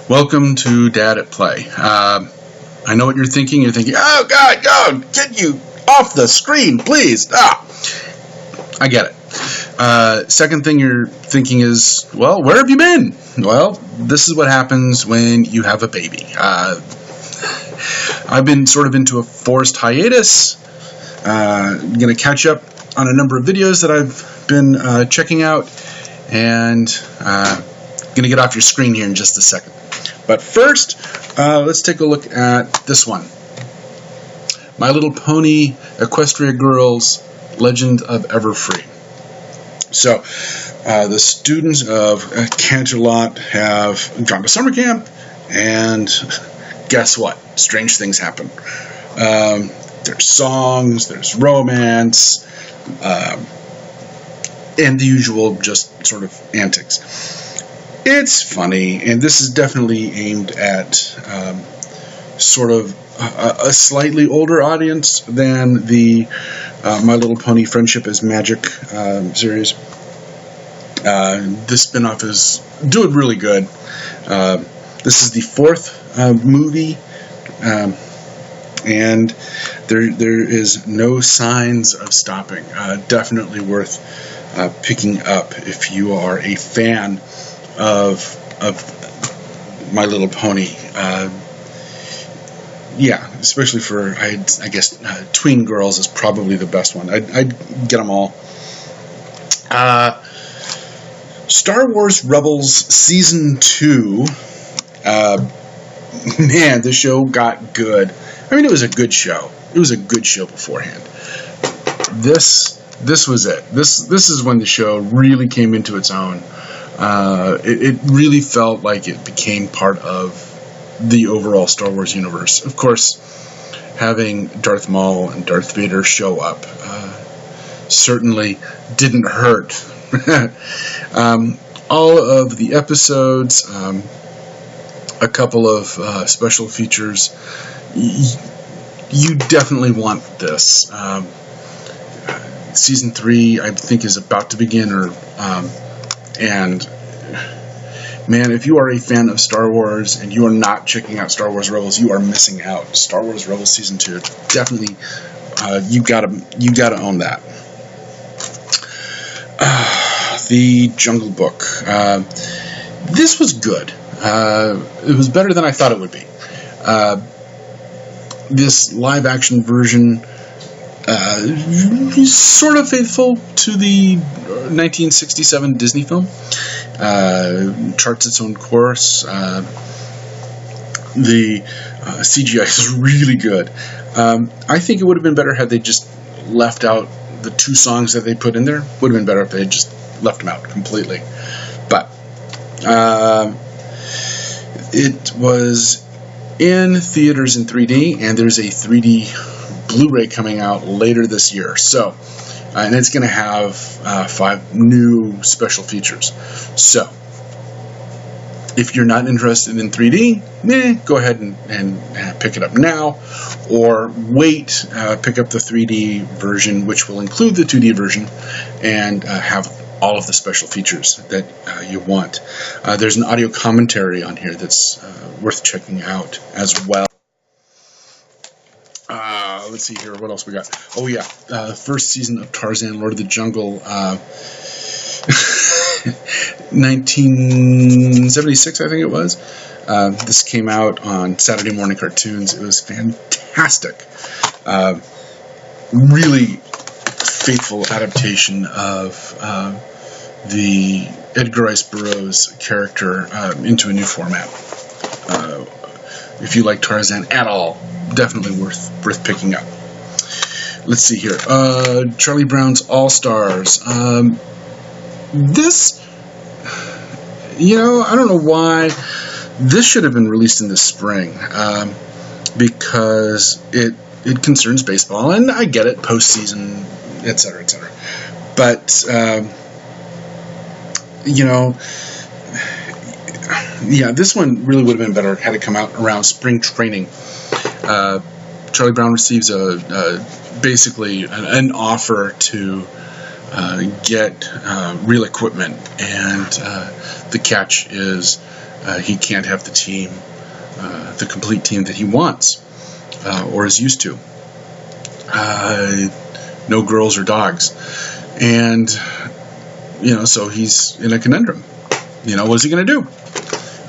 Welcome to Dad at Play. I know what you're thinking. You're thinking, oh God, go, get you off the screen, please. I get it. Second thing you're thinking is, well, where have you been? Well, this is what happens when you have a baby. I've been sort of into a forced hiatus. I'm going to catch up on a number of videos that I've been checking out, and going to get off your screen here in just a second. But first, let's take a look at this one. My Little Pony Equestria Girls Legend of Everfree. So, the students of Canterlot have gone to summer camp, and guess what? Strange things happen. There's songs, there's romance, and the usual just sort of antics. It's funny, and this is definitely aimed at sort of a slightly older audience than the My Little Pony Friendship is Magic series. This spinoff is doing really good. This is the fourth movie, and there is no signs of stopping. Definitely worth picking up if you are a fan of My Little Pony. Yeah, especially for, I guess, tween girls is probably the best one. I'd get them all. Star Wars Rebels Season 2. Man, the show got good. I mean, it was a good show. It was a good show beforehand. This was it. This is when the show really came into its own. It really felt like it became part of the overall Star Wars universe. Of course, having Darth Maul and Darth Vader show up certainly didn't hurt. All of the episodes, a couple of special features, you definitely want this. Season 3, I think, is about to begin, and man, if you are a fan of Star Wars and you are not checking out Star Wars Rebels, you are missing out. Star Wars Rebels Season 2, definitely, you gotta own that. The Jungle Book. This was good. It was better than I thought it would be. This live-action version is sort of faithful to the 1967 Disney film. Charts its own course. The CGI is really good. I think it would have been better had they just left out the two songs that they put in there. Would have been better if they had just left them out completely. But it was in theaters in 3D, and there's a 3D Blu-ray coming out later this year. So, and it's going to have 5 new special features. So, if you're not interested in 3D, go ahead and pick it up now, or wait, pick up the 3D version, which will include the 2D version, and have all of the special features that you want. There's an audio commentary on here that's worth checking out as well. Let's see here, what else we got? Oh yeah, first season of Tarzan, Lord of the Jungle, 1976, I think it was. This came out on Saturday morning cartoons. It was fantastic. Really faithful adaptation of the Edgar Rice Burroughs character into a new format. If you like Tarzan at all, definitely worth picking up. Let's see here. Charlie Brown's All-Stars. This, I don't know why. This should have been released in the spring, because it concerns baseball, and I get it, postseason, etc., etc. But, yeah, this one really would have been better had it come out around spring training. Charlie Brown receives basically an offer to get real equipment, and the catch is he can't have the team, the complete team that he wants or is used to. No girls or dogs. And, so he's in a conundrum. What is he going to do?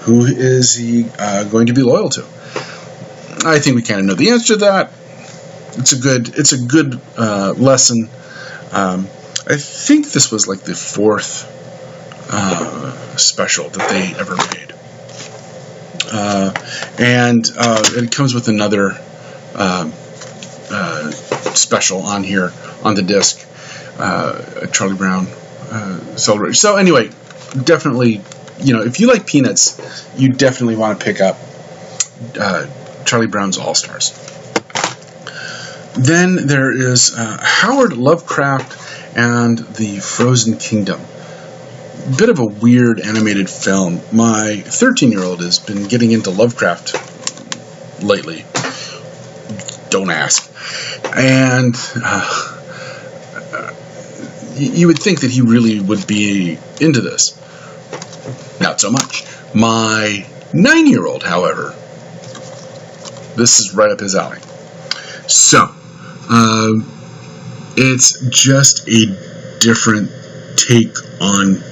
Who is he going to be loyal to? I think we kind of know the answer to that. It's a good lesson. I think this was like the 4th special that they ever made. And it comes with another special on here on the disc, Charlie Brown Celebration. So anyway, definitely, if you like Peanuts, you definitely want to pick up Charlie Brown's All-Stars. Then there is Howard Lovecraft and the Frozen Kingdom. Bit of a weird animated film. My 13-year-old has been getting into Lovecraft lately. Don't ask. And you would think that he really would be into this. Not so much. My 9-year-old, however, this is right up his alley. So, it's just a different take on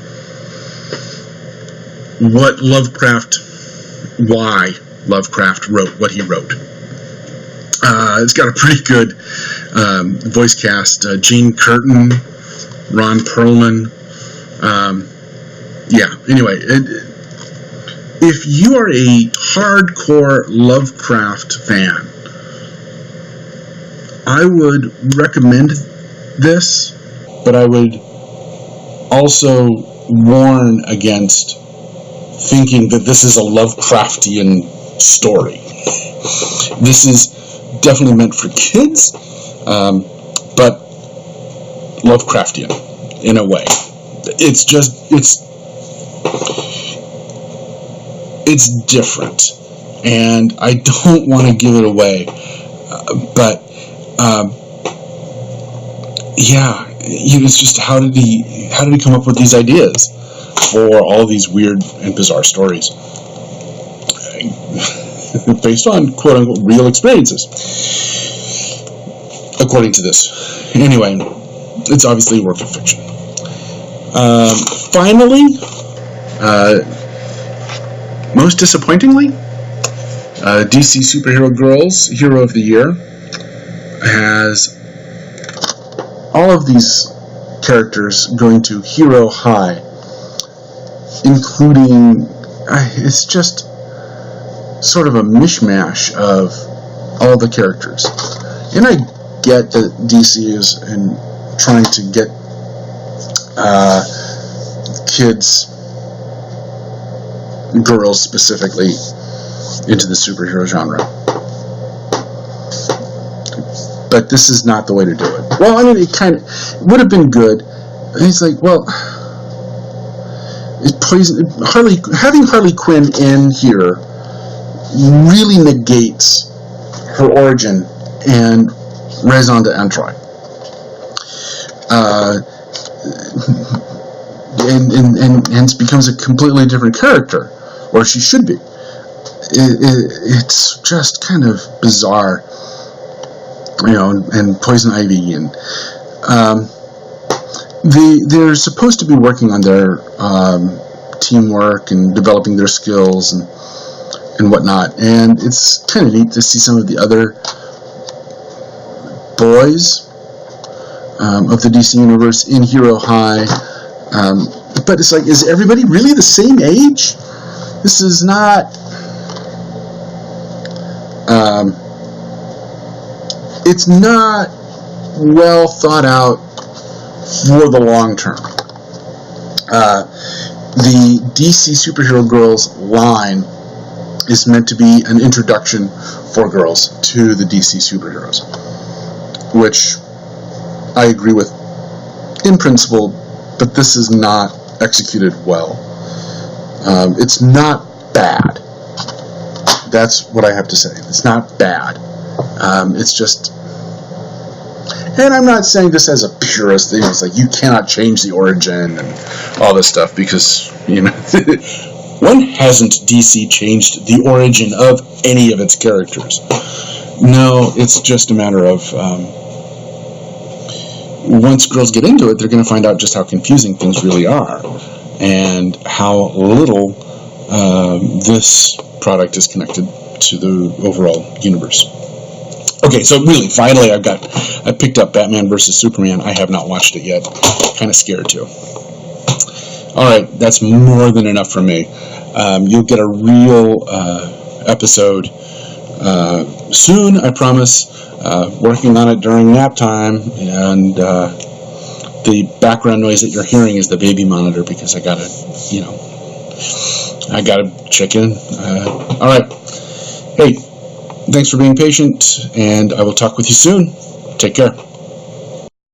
why Lovecraft wrote what he wrote. It's got a pretty good voice cast. Gene Curtin, Ron Perlman. Anyway, if you are a hardcore Lovecraft fan, I would recommend this, but I would also warn against thinking that this is a Lovecraftian story. This is definitely meant for kids, but Lovecraftian in a way. It's different, and I don't want to give it away, but it's just how did he come up with these ideas for all these weird and bizarre stories based on quote-unquote real experiences, according to this. Anyway, it's obviously a work of fiction. Finally, most disappointingly, DC Superhero Girls Hero of the Year has all of these characters going to Hero High, including, it's just sort of a mishmash of all the characters. And I get that DC is trying to get kids, girls specifically, into the superhero genre. But this is not the way to do it. Well, I mean, it kind of would have been good. And it's like, well, having Harley Quinn in here really negates her origin and raison d'etre. And hence becomes a completely different character, or she should be. It's just kind of bizarre, and Poison Ivy, and they're supposed to be working on their teamwork and developing their skills and whatnot, and it's kind of neat to see some of the other boys of the DC Universe in Hero High, but it's like, is everybody really the same age? This is not... it's not well thought out for the long term. The DC Superhero Girls line is meant to be an introduction for girls to the DC superheroes, which I agree with in principle, but this is not executed well. It's not bad. That's what I have to say. It's not bad. It's just... And I'm not saying this as a purist thing. It's like, you cannot change the origin and all this stuff because, When hasn't DC changed the origin of any of its characters? No, it's just a matter of once girls get into it, they're going to find out just how confusing things really are and how little this product is connected to the overall universe. Okay, so really, finally, I picked up Batman vs. Superman. I have not watched it yet. Kind of scared to. All right, that's more than enough for me. You'll get a real episode soon, I promise. Working on it during nap time, and the background noise that you're hearing is the baby monitor because I gotta check in. All right. Hey, thanks for being patient, and I will talk with you soon. Take care.